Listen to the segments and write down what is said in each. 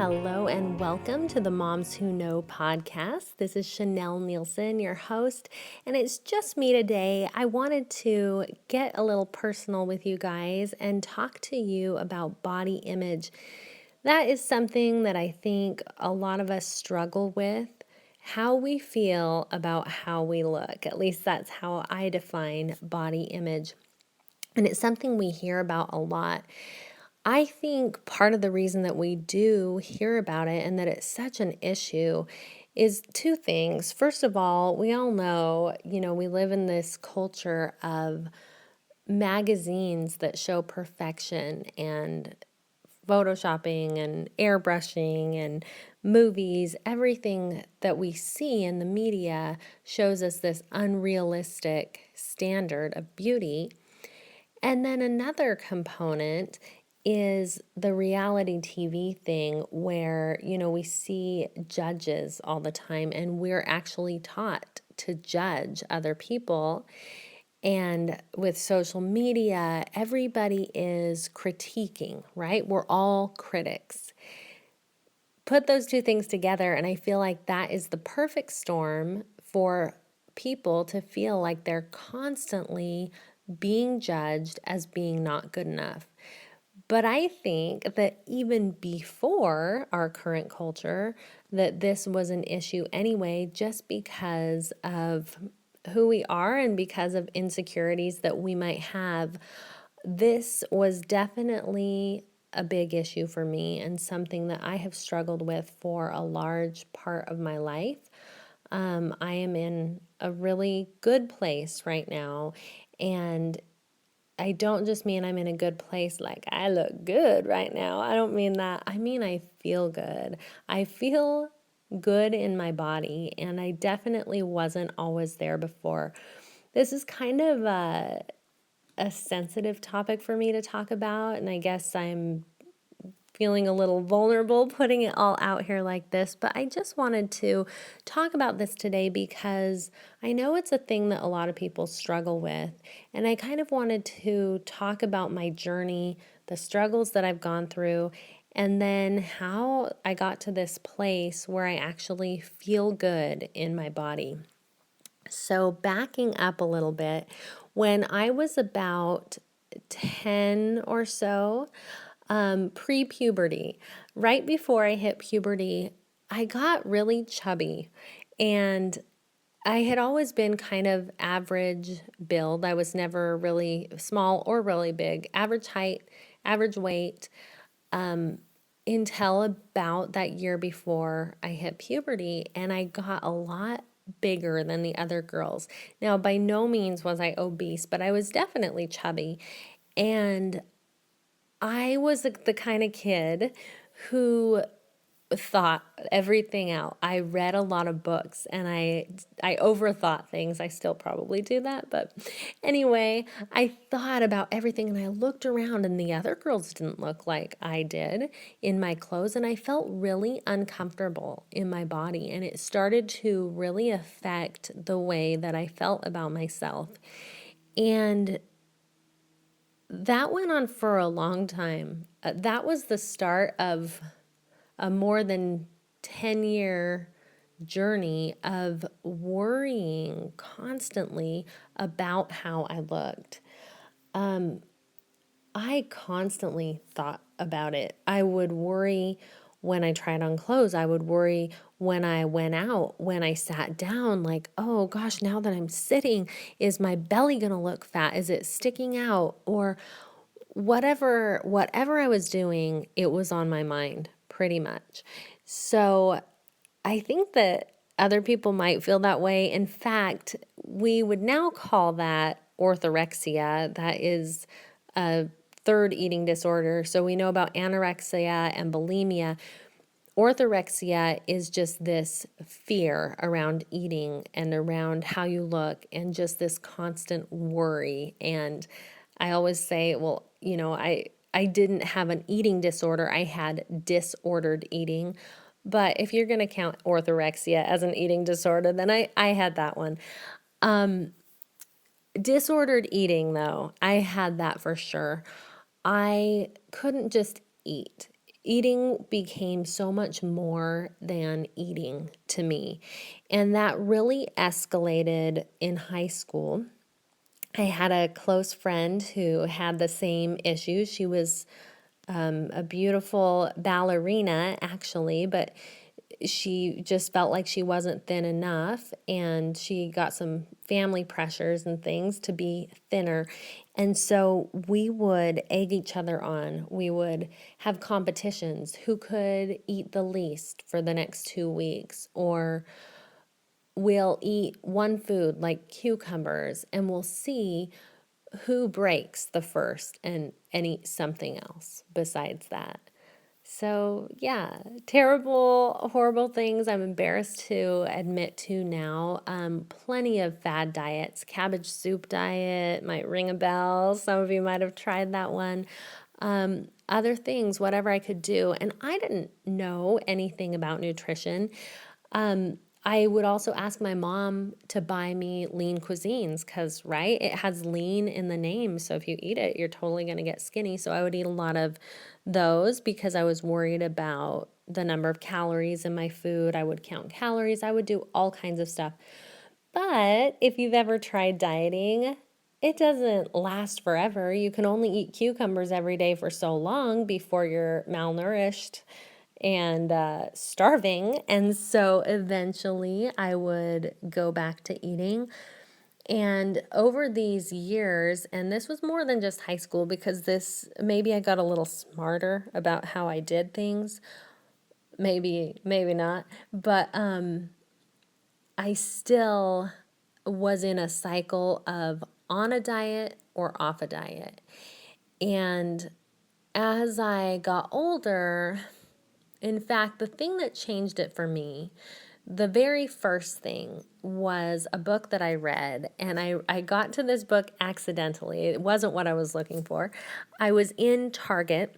Hello and welcome to the Moms Who Know podcast. This is Chanel Nielsen, your host, and it's just me today. I wanted to get a little personal with you guys and talk to you about body image. That is something that I think a lot of us struggle with, how we feel about how we look. At least that's how I define body image. And it's something we hear about a lot. I think part of the reason that we do hear about it and that it's such an issue is two things. First of all, we all know, we live in this culture of magazines that show perfection and photoshopping and airbrushing and movies. Everything that we see in the media shows us this unrealistic standard of beauty. And then another component is the reality TV thing where, we see judges all the time and we're actually taught to judge other people. And with social media, everybody is critiquing, right? We're all critics. Put those two things together, and I feel like that is the perfect storm for people to feel like they're constantly being judged as being not good enough. But I think that even before our current culture, that this was an issue anyway, just because of who we are and because of insecurities that we might have. This was definitely a big issue for me and something that I have struggled with for a large part of my life. I am in a really good place right now, and I don't just mean I'm in a good place like I look good right now. I don't mean that. I mean I feel good. I feel good in my body, and I definitely wasn't always there before. This is kind of a sensitive topic for me to talk about, and I guess I'm feeling a little vulnerable putting it all out here like this, but I just wanted to talk about this today because I know it's a thing that a lot of people struggle with, and I kind of wanted to talk about my journey, the struggles that I've gone through, and then how I got to this place where I actually feel good in my body. So backing up a little bit, when I was about 10 or so, pre-puberty, right before I hit puberty, I got really chubby, and I had always been kind of average build. I was never really small or really big, average height, average weight, until about that year before I hit puberty, and I got a lot bigger than the other girls. Now, by no means was I obese, but I was definitely chubby, and I was the kind of kid who thought everything out. I read a lot of books and I overthought things. I still probably do that, but anyway, I thought about everything and I looked around and the other girls didn't look like I did in my clothes, and I felt really uncomfortable in my body, and it started to really affect the way that I felt about myself. And that went on for a long time. That was the start of a more than 10-year journey of worrying constantly about how I looked. I constantly thought about it. I would worry when I tried on clothes. I would worry when I went out, when I sat down, like, oh gosh, now that I'm sitting, is my belly going to look fat? Is it sticking out? Or whatever I was doing, it was on my mind pretty much. So I think that other people might feel that way. In fact, we would now call that orthorexia. That is a third eating disorder. So we know about anorexia and bulimia. Orthorexia is just this fear around eating and around how you look and just this constant worry. And I always say, well, I didn't have an eating disorder. I had disordered eating. But if you're going to count orthorexia as an eating disorder, then I had that one. Disordered eating, though, I had that for sure. I couldn't just eat. eating became so much more than eating to me. And that really escalated in high school. I had a close friend who had the same issue. She was a beautiful ballerina, actually, but she just felt like she wasn't thin enough, and she got some family pressures and things to be thinner. And so we would egg each other on. We would have competitions who could eat the least for the next 2 weeks, or we'll eat one food like cucumbers and we'll see who breaks the first and eat something else besides that. So, yeah, terrible, horrible things I'm embarrassed to admit to now. Plenty of fad diets. Cabbage soup diet might ring a bell. Some of you might have tried that one. Other things, whatever I could do. And I didn't know anything about nutrition. I would also ask my mom to buy me lean cuisines because, right, it has lean in the name. So if you eat it, you're totally going to get skinny. So I would eat a lot of those because I was worried about the number of calories in my food. I would count calories. I would do all kinds of stuff. But if you've ever tried dieting, it doesn't last forever. You can only eat cucumbers every day for so long before you're malnourished and starving. And so eventually I would go back to eating. And over these years, and this was more than just high school because this maybe I got a little smarter about how I did things. Maybe not. But I still was in a cycle of on a diet or off a diet. And as I got older, in fact, the thing that changed it for me, the very first thing was a book that I read, and I got to this book accidentally. It wasn't what I was looking for. I was in Target.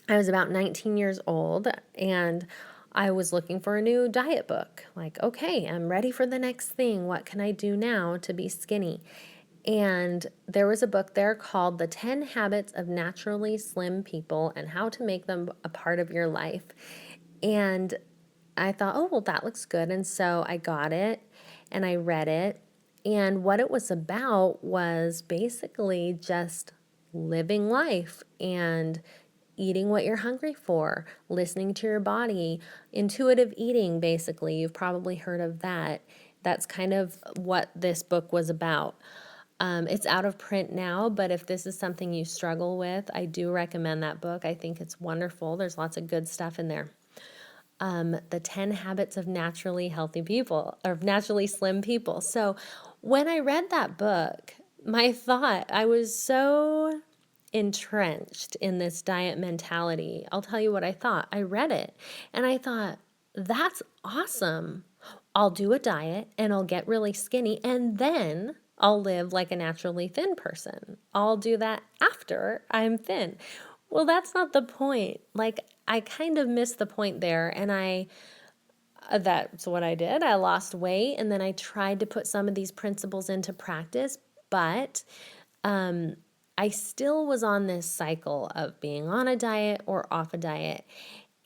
I was about 19 years old, and I was looking for a new diet book. Like, okay, I'm ready for the next thing. What can I do now to be skinny? And there was a book there called The 10 Habits of Naturally Slim People and How to Make Them a Part of Your Life. And I thought, oh, well, that looks good. And so I got it and I read it. And what it was about was basically just living life and eating what you're hungry for, listening to your body, intuitive eating, basically. You've probably heard of that. That's kind of what this book was about. It's out of print now, but if this is something you struggle with, I do recommend that book. I think it's wonderful. There's lots of good stuff in there. The 10 Habits of Naturally Healthy People, or Naturally Slim People. So when I read that book, my thought, I was so entrenched in this diet mentality. I'll tell you what I thought. I read it and I thought, that's awesome. I'll do a diet and I'll get really skinny and then I'll live like a naturally thin person. I'll do that after I'm thin. Well, that's not the point. Like, I kind of missed the point there, and that's what I did. I lost weight, and then I tried to put some of these principles into practice, but I still was on this cycle of being on a diet or off a diet.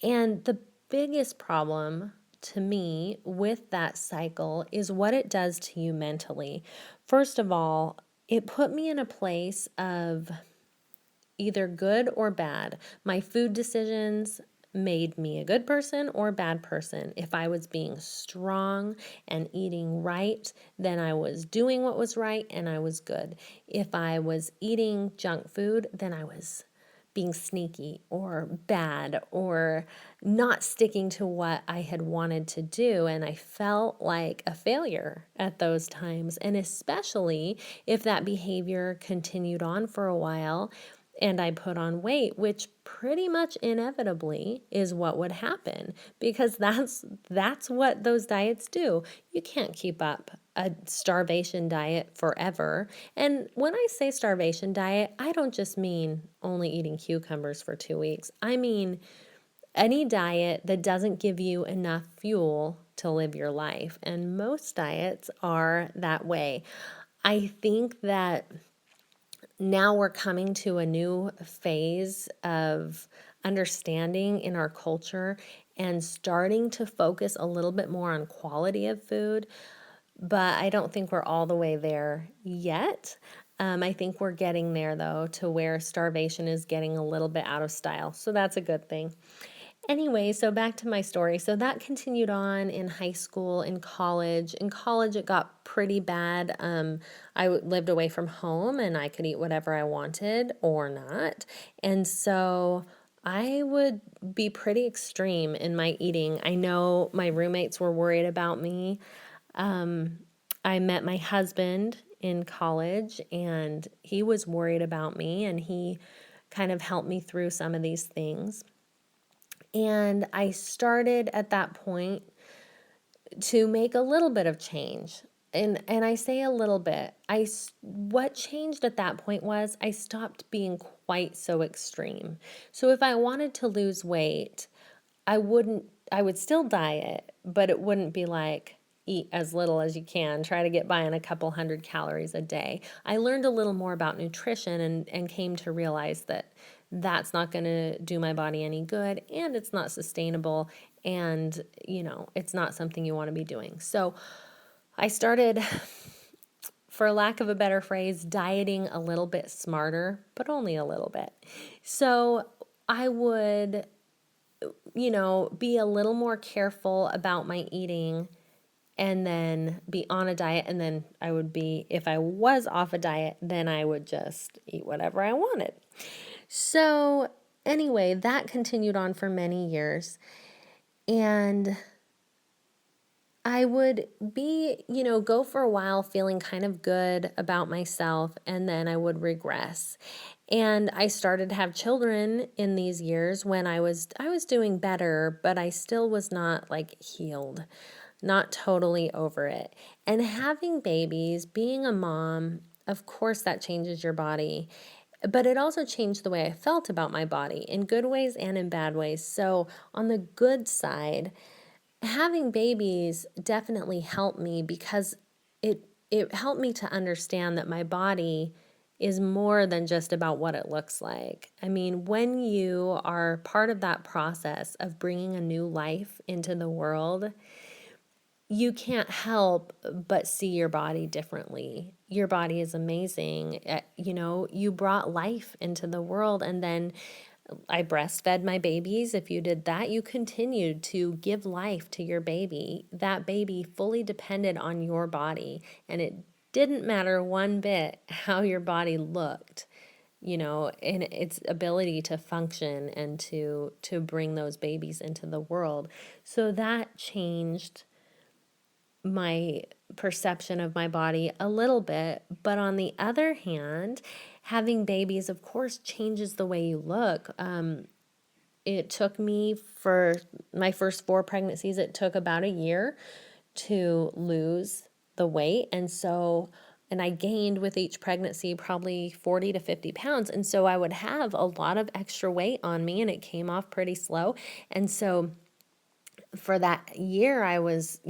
And the biggest problem to me with that cycle is what it does to you mentally. First of all, it put me in a place of either good or bad. My food decisions made me a good person or a bad person. If I was being strong and eating right, then I was doing what was right and I was good. If I was eating junk food, then I was being sneaky or bad or not sticking to what I had wanted to do. And I felt like a failure at those times. And especially if that behavior continued on for a while and I put on weight, which pretty much inevitably is what would happen because that's what those diets do. You can't keep up a starvation diet forever. And when I say starvation diet, I don't just mean only eating cucumbers for 2 weeks. I mean any diet that doesn't give you enough fuel to live your life. And most diets are that way. I think that now we're coming to a new phase of understanding in our culture and starting to focus a little bit more on quality of food, but I don't think we're all the way there yet. I think we're getting there, though, to where starvation is getting a little bit out of style. So that's a good thing. Anyway, so back to my story. So that continued on in high school, in college. In college, it got pretty bad. Lived away from home and I could eat whatever I wanted or not. And so I would be pretty extreme in my eating. I know my roommates were worried about me. I met my husband in college and he was worried about me and he kind of helped me through some of these things. And I started at that point to make a little bit of change. And I say a little bit. What changed at that point was I stopped being quite so extreme. So if I wanted to lose weight, I would still diet, but it wouldn't be like eat as little as you can, try to get by on a couple hundred calories a day. I learned a little more about nutrition and came to realize that that's not going to do my body any good and it's not sustainable and, it's not something you want to be doing. So I started, for lack of a better phrase, dieting a little bit smarter, but only a little bit. So I would be a little more careful about my eating and then be on a diet. And then if I was off a diet, then I would just eat whatever I wanted. So anyway, that continued on for many years. And I would go for a while feeling kind of good about myself, and then I would regress. And I started to have children in these years when I was doing better, but I still was not like healed, not totally over it. And having babies, being a mom, of course that changes your body. But it also changed the way I felt about my body in good ways and in bad ways. So on the good side, having babies definitely helped me because it helped me to understand that my body is more than just about what it looks like. I mean, when you are part of that process of bringing a new life into the world, you can't help but see your body differently. Your body is amazing. You brought life into the world, and then I breastfed my babies. If you did that, you continued to give life to your baby. That baby fully depended on your body, and it didn't matter one bit how your body looked, in its ability to function and to bring those babies into the world. So that changed my perception of my body a little bit. But on the other hand, having babies, of course, changes the way you look. It took me, for my first 4 pregnancies, it took about a year to lose the weight. And I gained with each pregnancy probably 40 to 50 pounds. And so I would have a lot of extra weight on me and it came off pretty slow. And so for that year, I was,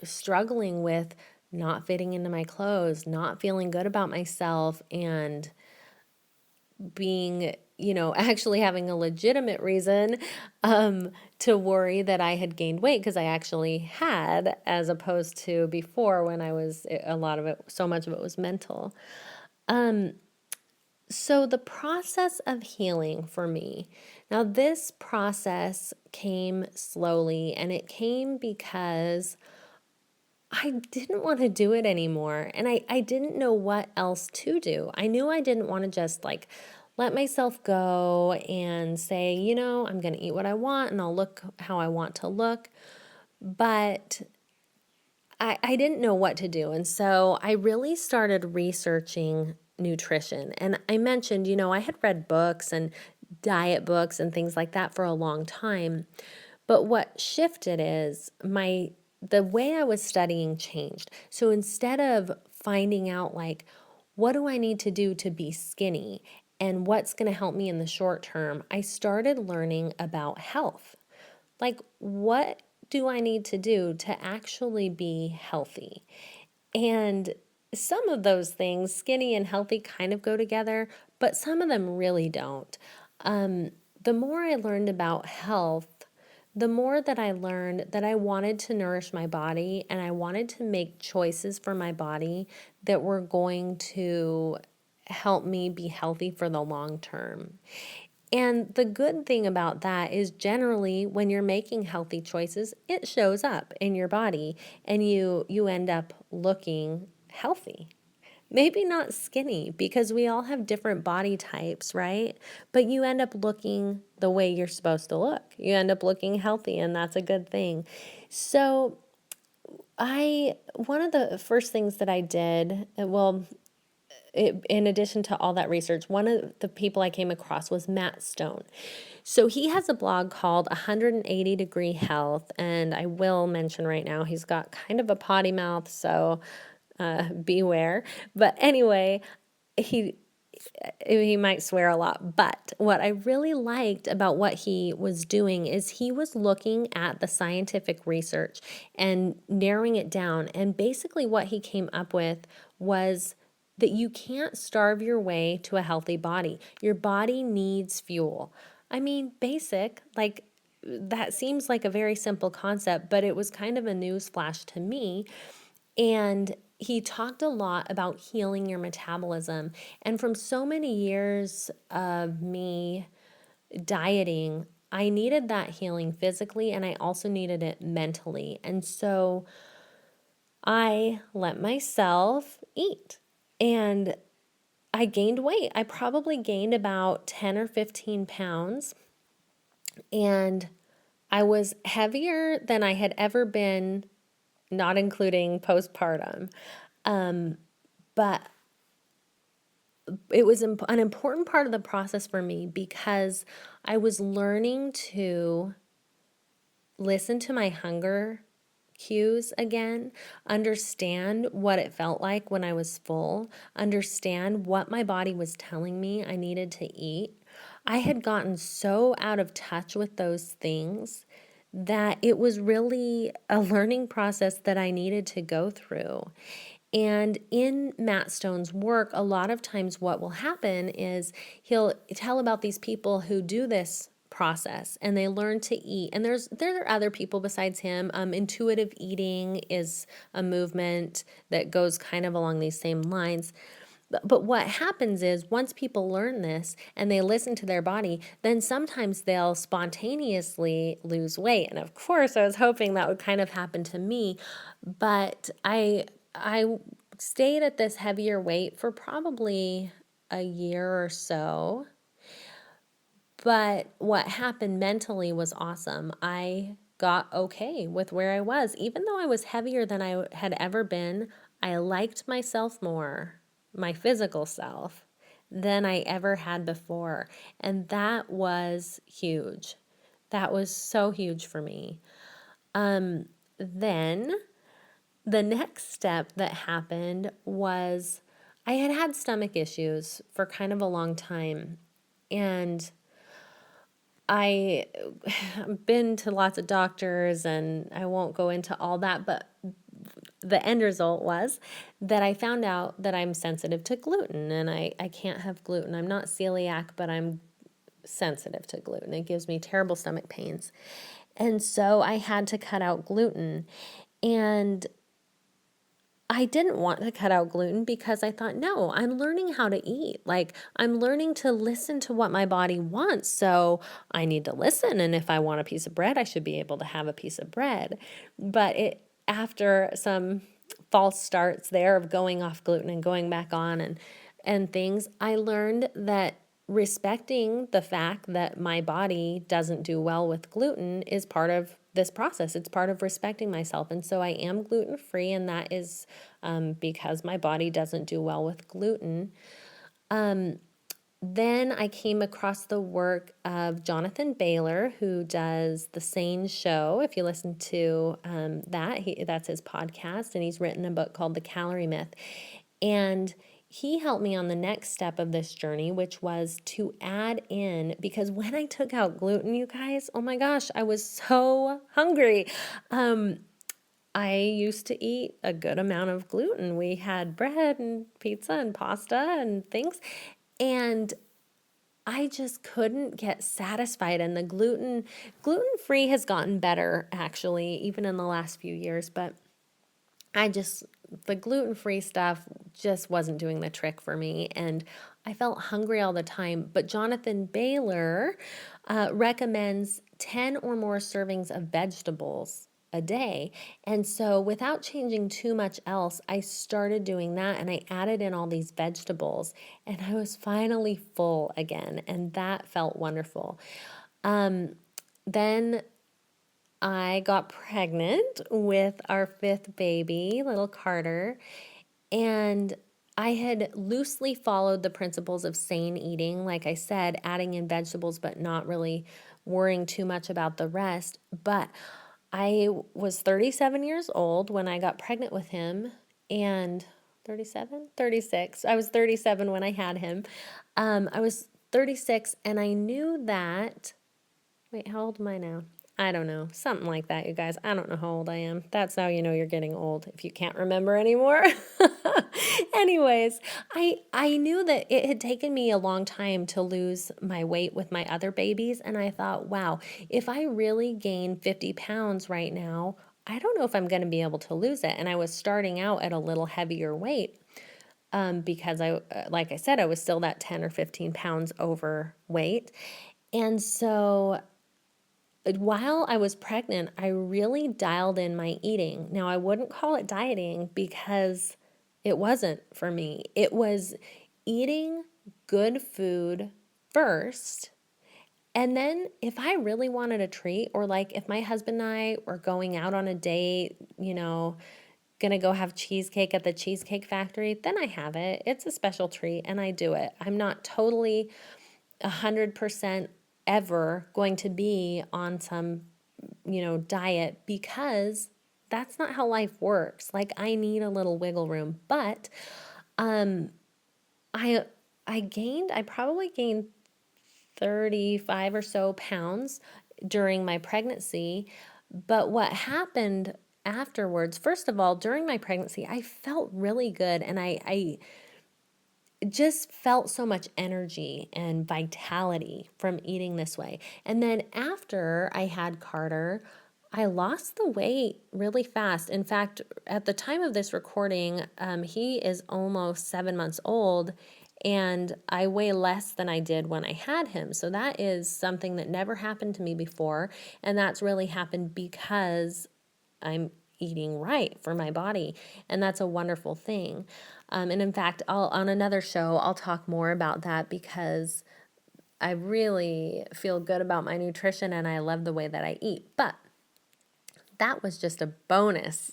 struggling with not fitting into my clothes, not feeling good about myself, and being, actually having a legitimate reason to worry that I had gained weight, because I actually had, as opposed to before when so much of it was mental. So the process of healing for me, now this process came slowly, and it came because I didn't want to do it anymore. And I didn't know what else to do. I knew I didn't want to just like let myself go and say, I'm going to eat what I want and I'll look how I want to look. But I didn't know what to do. And so I really started researching nutrition. And I mentioned, I had read books and diet books and things like that for a long time. But what shifted is the way I was studying changed. So instead of finding out like, what do I need to do to be skinny and what's going to help me in the short term, I started learning about health. Like, what do I need to do to actually be healthy? And some of those things, skinny and healthy, kind of go together, but some of them really don't. the more I learned about health, the more that I learned that I wanted to nourish my body and I wanted to make choices for my body that were going to help me be healthy for the long term. And the good thing about that is generally when you're making healthy choices, it shows up in your body and you end up looking healthy. Maybe not skinny because we all have different body types, right? But you end up looking the way you're supposed to look. You end up looking healthy, and that's a good thing. So, one of the first things that I did, in addition to all that research, one of the people I came across was Matt Stone. So he has a blog called 180 Degree Health, and I will mention right now he's got kind of a potty mouth, so beware. But anyway, he he might swear a lot, but what I really liked about what he was doing is he was looking at the scientific research and narrowing it down. And basically, what he came up with was that you can't starve your way to a healthy body. Your body needs fuel. I mean, basic, like that seems like a very simple concept, but it was kind of a news flash to me. And he talked a lot about healing your metabolism. And from so many years of me dieting, I needed that healing physically and I also needed it mentally. And so I let myself eat and I gained weight. I probably gained about 10 or 15 pounds and I was heavier than I had ever been, not including postpartum. But it was an important part of the process for me because I was learning to listen to my hunger cues again, understand what it felt like when I was full, understand what my body was telling me I needed to eat. I had gotten so out of touch with those things that it was really a learning process that I needed to go through. And in Matt Stone's work, a lot of times what will happen is he'll tell about these people who do this process and they learn to eat. And there are other people besides him. Intuitive eating is a movement that goes kind of along these same lines. But what happens is once people learn this and they listen to their body, then sometimes they'll spontaneously lose weight. And of course, I was hoping that would kind of happen to me, but I stayed at this heavier weight for probably a year or so. But what happened mentally was awesome. I got okay with where I was. Even though I was heavier than I had ever been, I liked myself more, my physical self, than I ever had before. And that was huge. That was so huge for me. Then the next step that happened was I had had stomach issues for kind of a long time. And I've been to lots of doctors and I won't go into all that, but the end result was that I found out that I'm sensitive to gluten and I can't have gluten. I'm not celiac, but I'm sensitive to gluten. It gives me terrible stomach pains. And so I had to cut out gluten. And I didn't want to cut out gluten because I thought, no, I'm learning how to eat. Like, I'm learning to listen to what my body wants. So I need to listen. And if I want a piece of bread, I should be able to have a piece of bread. But after some false starts there of going off gluten and going back on and things, I learned that respecting the fact that my body doesn't do well with gluten is part of this process. It's part of respecting myself. And so I am gluten free, and that is because my body doesn't do well with gluten. Then I came across the work of Jonathan Baylor, who does The Sane Show. If you listen to that's his podcast, and he's written a book called The Calorie Myth. And he helped me on the next step of this journey, which was to add in, because when I took out gluten, you guys, oh my gosh, I was so hungry. I used to eat a good amount of gluten. We had bread and pizza and pasta and things. And I just couldn't get satisfied. And the gluten-free has gotten better actually, even in the last few years, but I just, the gluten-free stuff just wasn't doing the trick for me. And I felt hungry all the time. But Jonathan Baylor recommends 10 or more servings of vegetables a day. And so without changing too much else, I started doing that and I added in all these vegetables and I was finally full again. And that felt wonderful. Then I got pregnant with our fifth baby, little Carter, and I had loosely followed the principles of sane eating, like I said, adding in vegetables, but not really worrying too much about the rest. But I was 37 years old when I got pregnant with him, and 37, 36. I was 37 when I had him. I was 36, and I knew that. Wait, how old am I now? I don't know. Something like that, you guys. I don't know how old I am. That's how you know you're getting old, if you can't remember anymore. Anyways, I knew that it had taken me a long time to lose my weight with my other babies. And I thought, wow, if I really gain 50 pounds right now, I don't know if I'm going to be able to lose it. And I was starting out at a little heavier weight because like I said, I was still that 10 or 15 pounds overweight. And so while I was pregnant, I really dialed in my eating. Now, I wouldn't call it dieting because it wasn't for me. It was eating good food first. And then if I really wanted a treat, or like if my husband and I were going out on a date, gonna go have cheesecake at the Cheesecake Factory, then I have it. It's a special treat and I do it. I'm not totally 100% ever going to be on some, diet, because that's not how life works. Like, I need a little wiggle room. But I I probably gained 35 or so pounds during my pregnancy. But what happened afterwards, first of all, during my pregnancy, I felt really good, and I just felt so much energy and vitality from eating this way. And then after I had Carter, I lost the weight really fast. In fact, at the time of this recording, he is almost 7 months old, and I weigh less than I did when I had him. So that is something that never happened to me before. And that's really happened because I'm eating right for my body. And that's a wonderful thing. And in fact, on another show, I'll talk more about that because I really feel good about my nutrition and I love the way that I eat. But that was just a bonus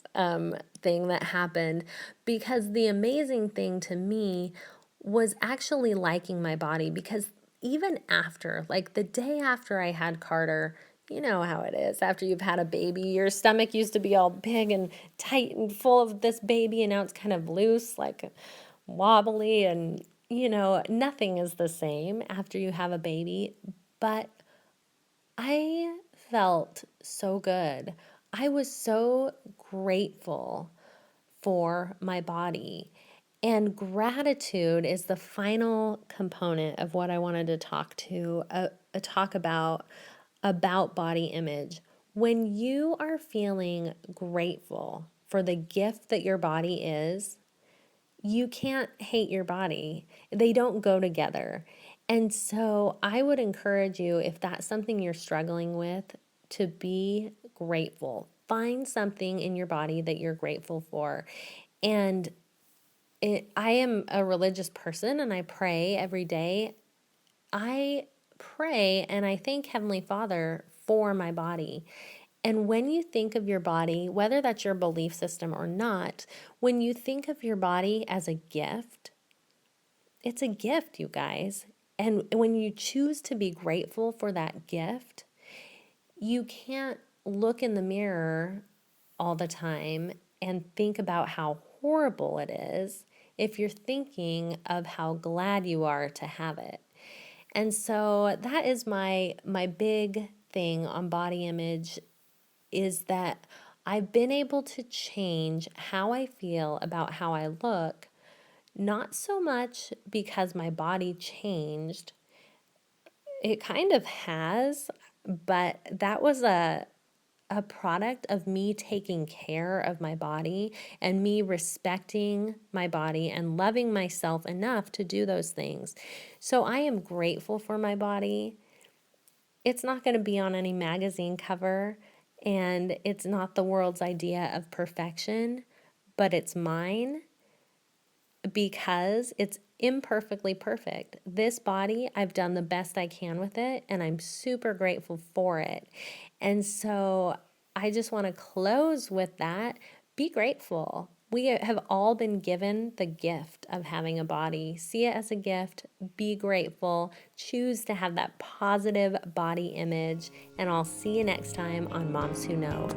thing that happened, because the amazing thing to me was actually liking my body. Because even after, like the day after I had Carter, you know how it is. After you've had a baby, your stomach used to be all big and tight and full of this baby, and now it's kind of loose, like wobbly, and nothing is the same after you have a baby. But I felt so good. I was so grateful for my body. And gratitude is the final component of what I wanted to talk about body image. When you are feeling grateful for the gift that your body is, you can't hate your body. They don't go together. And so I would encourage you, if that's something you're struggling with, to be grateful. Find something in your body that you're grateful for. And I am a religious person and I pray every day. I pray and I thank Heavenly Father for my body. And when you think of your body, whether that's your belief system or not, when you think of your body as a gift, it's a gift, you guys. And when you choose to be grateful for that gift, you can't look in the mirror all the time and think about how horrible it is if you're thinking of how glad you are to have it. And so that is my big thing on body image, is that I've been able to change how I feel about how I look, not so much because my body changed, It kind of has, but that was a product of me taking care of my body and me respecting my body and loving myself enough to do those things. So I am grateful for my body. It's not going to be on any magazine cover, and it's not the world's idea of perfection, but it's mine because it's imperfectly perfect. This body, I've done the best I can with it, and I'm super grateful for it. And so I just want to close with that. Be grateful. We have all been given the gift of having a body. See it as a gift. Be grateful. Choose to have that positive body image. And I'll see you next time on Moms Who Know.